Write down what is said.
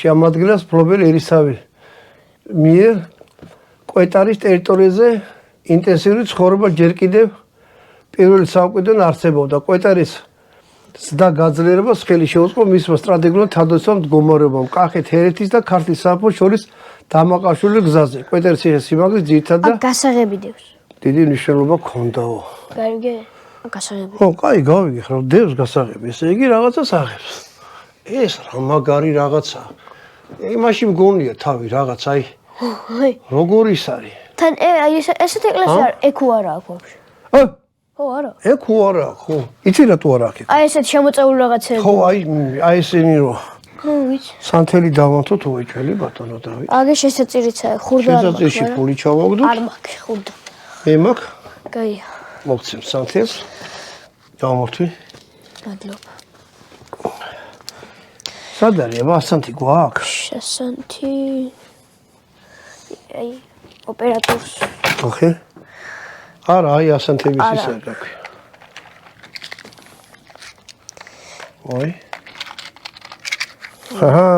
შეამადგენლებს ფლობელ ერისთავის მიერ კვეტარის ტერიტორიაზე ინტენსიური ცხოვრება ჯერ კიდევ პირველი საუკუნიდან არსებობდა. კვეტარის ზრდა გაძლიერებას ხელი შეუწყო მისმა სტრატეგიულად თავდაცვალ მდგომარეობამ კახეთ, ჰერეთის და ქართლის სამეფოს შორის დამაკავშირებელი გზაზე. კვეტარის ციხე-სიმაგრის ძირითადად და გასაღები დევს. დიდი მნიშვნელობა ჰქონდაო. გარიგე გასაღები. ხო, კაი, გავიგე ხო, დევს გასაღები. ესე იგი რაღაცას აღებს. ეს რა მაგარი რაღაცა. იმაში მგონია თავი რაღაც, აი. როგორ ის არის? თან აი ესეთ ეკლესია ეკუ არა აქვს ვაფშე. ხო, არა. ეკუ არა, ხო. იცი რატო არა აქვს? აი ესეთ შემოწეული რაღაცები. ხო, აი ესენი რო. ხო, ვიცი. სანთელი დავანთოთ უეჭველი ბატონო დავით. აგე შესაწირიცა, ხურდა არ მაქვს. შესაწირში ფული ჩავაგდოთ. არ მაქვს ხურდა. მე მაქვს. კაია. მოგცემ სანთელს. დავამორთვი. მადლობა. სად არის აბა ასანთი გვაქვს? შესანთი. აი ოპერატორს. ოხე. არა, აი ასანთების ის არ გაქვი. ой. აჰა.